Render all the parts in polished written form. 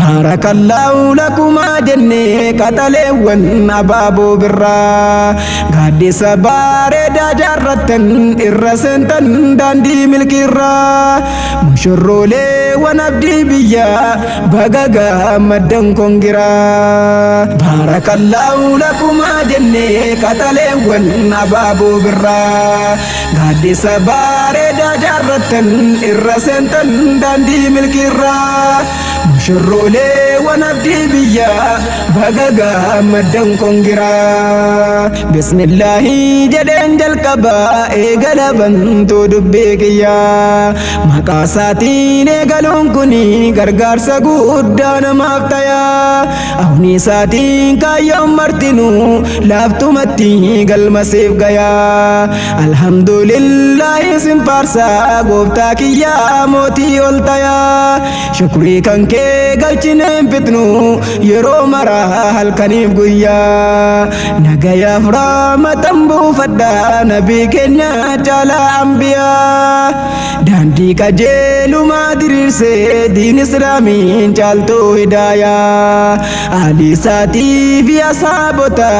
Barakallahu lakuma jenne kataleewwan abaaboo birraa gaaddisa bareedaa jaarrattan irra seentan daandii milkiirraa mushurrooleewwan abdii biyyaa baga gammaddan kongiraa. Barakallahu lakuma jenne kataleewwan abaaboo birraa gaaddisa bareedaa jaarrattan irra seentan daandii milkiirraa mushurrooleewwan abdii biyyaa baga gammaddan kongiraa. Bismillaahi jedheen jalqabaa eegala bantuu dubbii kiyyaa maqaa isaatiin eegaluun kuni gargaarsa guddaa namaaf tayaa awni isaatiin kaayyoon martinuu laaftumatti galmaseef gayaa. Alhamdulillaahi sin faarsaa gooftaa kiyyaa mootii ol tayaa shukrii kan kee galchineen fitnu yeroo maraa halkaniif guyyaa nagayaaf rahmatan buufadhaa nabii keenya caalaa ambiyaa daandii qajeelumaa diriirsee diin islaamiin caaltuu hidaayaa alii isaatii fi asaabota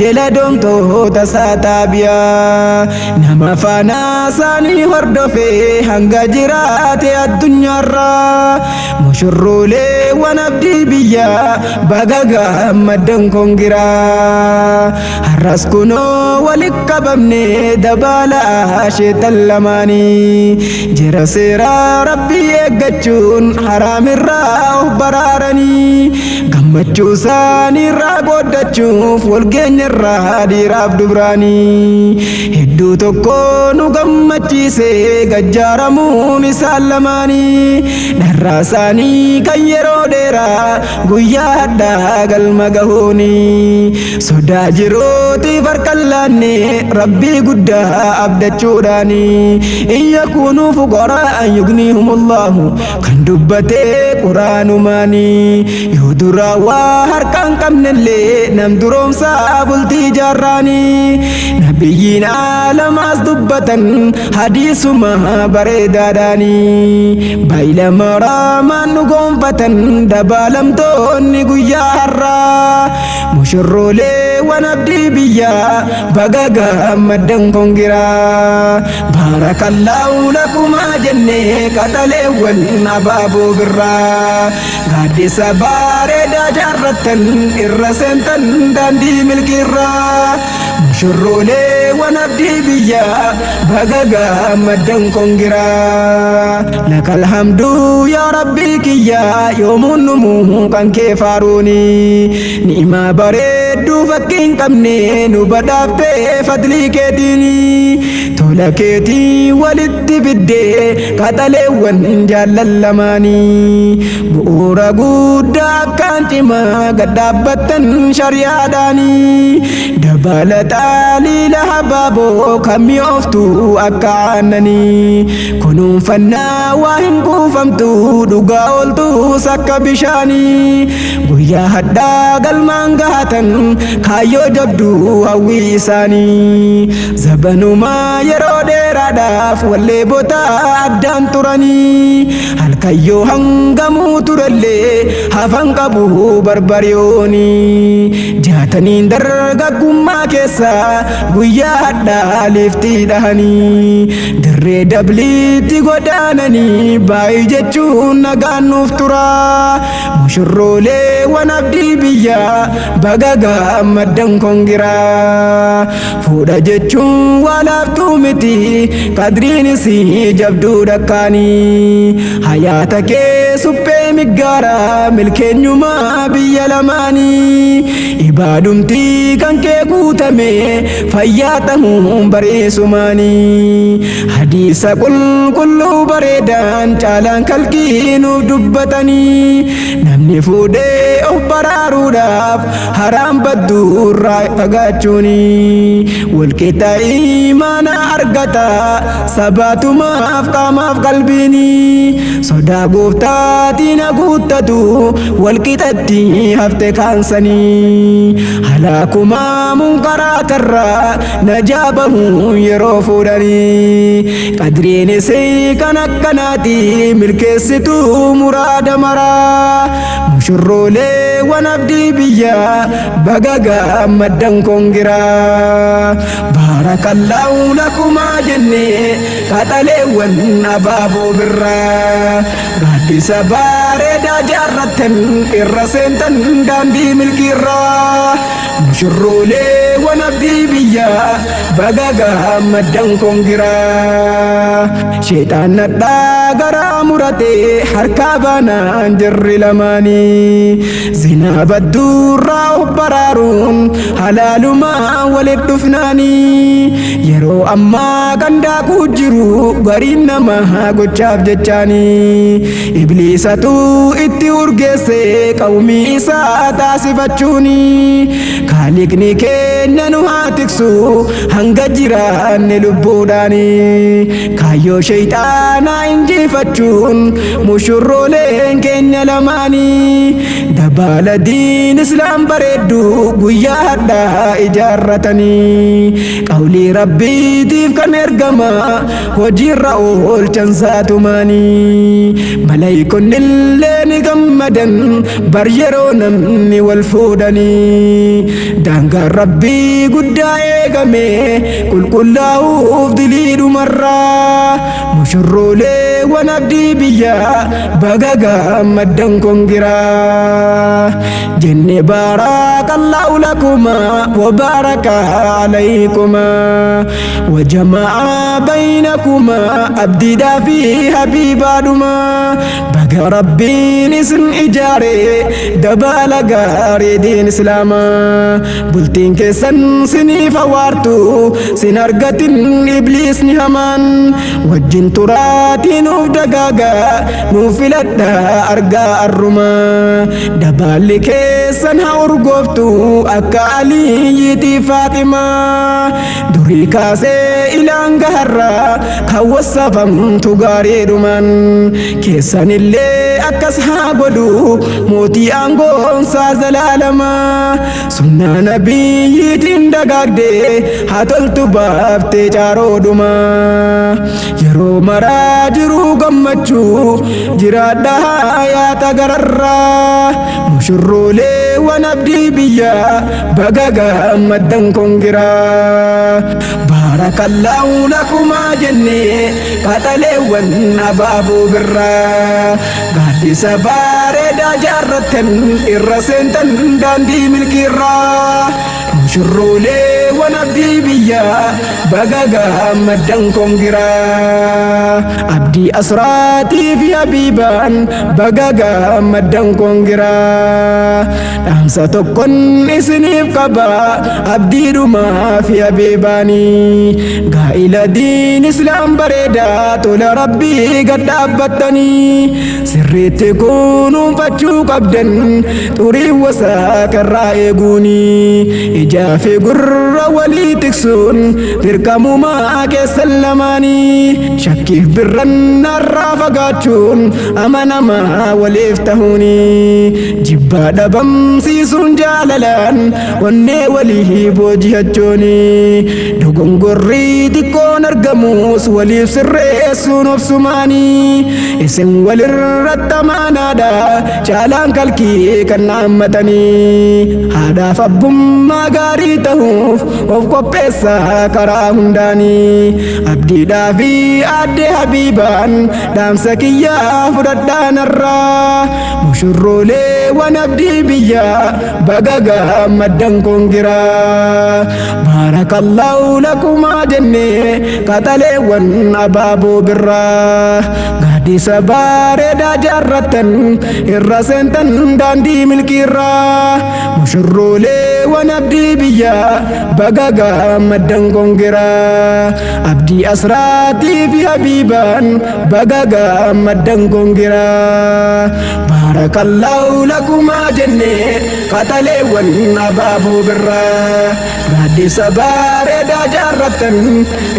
jala doomtoota isaa taabiyaa nama faanaa isaanii hordofee hanga jiraate addunyaarraa mushurrooleewwan abdii biyyaa baga gammaddan kongiraa. Har'as kunoo walitti qabamne dabalaa sheetan lamaanii jira seeraa rabbii eeggachuun haraamirraa of baraaranii gammachuu isaaniirraa qooddachuuf walgeenyarraa dhiiraaf dubraanii hedduu tokko nu gammachiisee gajjaaramuun isaan lamaanii dharraa isaanii kan yeroo dheeraa guyyaa haddaa galma gahuuni sodaa jirootiif harkan laanne rabbii guddaa abdachuudhaani in yakuunuu fuqaraa'an yugniihumullahu kan dubbatee quraanumaani yoo duraa waa harkaan qabnellee nam duroomsaa bultii jaarraani nabiyyiin aalamaas dubbatan hadiisuma bareedaadhaani baay'ila maraamaan nu gonfatan dabaalamtoonni guyyaa har'aa mushurrooleewwan abdii biyyaa baga gammaddan kongiraa. Barakallahu lakuma jenne kataleewwan abaaboo birraa gaaddisa bareedaa jaarrattan irra seentan daandii milkiirraa mushurrooleewwan abdii biyyaa baga gammaddan kongiraa. Lakal hamdu yaa rabbii kiyyaa yoomuun numuu kan kee faaruuni ni'imaa bareedduu fakkiin qabne nu badhaaftee fadlii keetiini tola keetii walitti fiddee kataleewwan jaallallamaanii bu'uura guddaa akkaan cimaa gadhaabbattan shariyaadhaanii dabalataa liila habaaboo kan mi'ooftu akka aannanii kunuunfannaa waa hin kuufamtu dhugaa ooltus akka bishaanii guyyaa haddaa galmaan gahatan kaayyoo jabduu hawwii isaanii zabanumaa yeroo dheeraadhaaf wallee botaa addaan turanii halkayyoo hangamuu turellee hafan qabu barbariyoonii jaataniin dargaggummaa keessa guyyaa haddaa liftii dhahanii dirree dabliitti godaananii baay'ee jechuun nagaan nuuf turaa mushurrooleewwan abdii biyyaa baga gammaddan kongiraa. Fuudha jechuun waa laaftuu miti qadriin isii jabduu dhakkaanii hayaata kee suphee miggaaraa milkeenyumaa biyya lamaanii ibaadumtii kan kee guutame fayyaa ta'uun bareesumaanii hadiisa qulqulluu bareedaan caalaan kalqii nuuf dubbatanii namni fuudhee of baraaruudhaaf haraam badduurraa fagaachuuni walqixa imaana argata sabaatumaaf qaamaaf qalbiini sodaa gooftaatiin haguuttatu walqixatti hafte kaansanii halaakumaa munkaraatarraa najaa bahuu yeroo fuudhanii qadriin isii kan akkanaati milkeessituu muraada maraa mushurrolee wan abdii biyyaa baga gammaddan kongira barakallahu lakumaa jennee qaxaleewwan abaaboo birraa gaaddisa bareedaa jaarrattan irra seentan daandii milkiirraa mushurrolee wan abdii biyyaa baga gammaddan kongira sheexaan nadhaa garaa muratee harkaa baanaan jirri lamaanii zinaa badduurraa of baraaruun halaalumaa walit dhufnaanii yeroo ammaa gandaaquu jiru gariin namaa gochaaf jechaanii ibliisatu itti urgeesse qawmii isaa taasifachuuni kaaliqni keenya nu haa tiksu hanga jiraanne lubbuudhaani kaayyoo shayxaanaa injifachuun mushurroleen keenya lamaanii dabaala diin islaam bareeddu guyyaa hadhaa ijaarratanii qawlii rabbiitiif kan ergama hojiirra oolchan saatumaanii malaayikonnillee ni gammadan bar yeroo namni wal fuudhanii daangaan rabbii guddaa eegame qulqullaa'uuf diliidhumarraa mushurrolee wan abdii biyyaa baga gammaddan kongira jenne barakallahu lakuma wa baraka alaykuma wa jamaa baynakuma abdiidhaa fi habiibaadhuma baga rabbiin isin ijaare dabaala gaarii diin islaamaa bultiin keessan siniif hawaartu sin argatin ibliisni hamaan wajjin turaatii nuuf dagaaga nuuf filadha argaa arruma dabaalli keessan haa urgooftu akka aliyyiti faaximaa durii kaasee ilaan gaharra kan wassafamtu gaariidhuman keessanillee akkas haa godhu mootii aangoonsaa zalaalamaa sunnaa nabiyyiitiin dagaagde haa toltu baaftee caaroodhuma yeroo maraa jiruu gammachuu jiraadha hayaata gararraa mushurrolee wan abdii biyyaa baga gammaddan kongira barakallahu lakumaa jennee qaxaleewwan abaaboo birraa gaaddisa bareedaa jaarrattan irra seentan daandii milkiirraa mushurrolee wan abdii biyyaa baga gammaddan kongira abdii asraatii fi habiibaan baga gammaddan kongira dhaamsa tokkon isiniif qaba abdiidhumaa fi habiibaanii gaa'ila diin islaam bareedaa tola rabbii gad dhaabbattanii sirriitti kunuunfachuu qabdan xurii wasaakarraa eeguunii ijaa fi gurra walii tiksuun dirqamumaa keessan lamaanii shakkiif birran narraa fagaachuun amanamaa waliif tahuunii jibbaa dhabamsiisuun jaalalaan onnee walii booji'achuuni dogongorrii xiqqoon argamus waliif sirreessuun obsumaanii isin walirratti amaanaadha caalaan kalkii kan naammatanii haadhaaf abbummaa gaarii ta'uuf of qopheessaa karaa hundaanii abdiidhaa fi addee habiibaan dhaamsa kiyyaa fudhadhaanarraa mushurrolee wan abdii biyyaa baga gammaddan kongira barakallahu lakumaa jennee qaxaleewwan abaaboo birraa gaaddisa bareedaa jaarrattan irra seentan daandii milkiirraa mushurrolee wan abdii biyyaa baga gammaddan kongira abdii asraatii fi habiibaan baga gammaddan kongira barakallahu lakumaa jennee qaxaleewwan abaaboo birraa gaaddisa bareedaa jaarrattan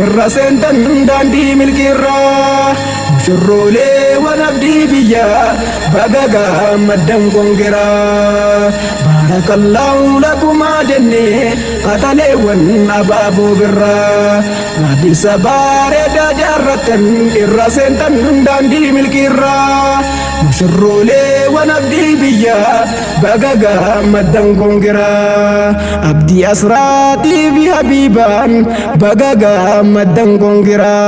irra seentan daandii milkiirraa mushurrolee wan ونبدي بيا بقى مدن قنقرا بارك الله لكما جني قتلي ونبابو برا نادي سبارة جارة الرسين تندان ملكيرا مشرولي ونبدي بيا بقى مدن قنقرا أبدي أسراتي بحبيبان بقى مدن قنقرا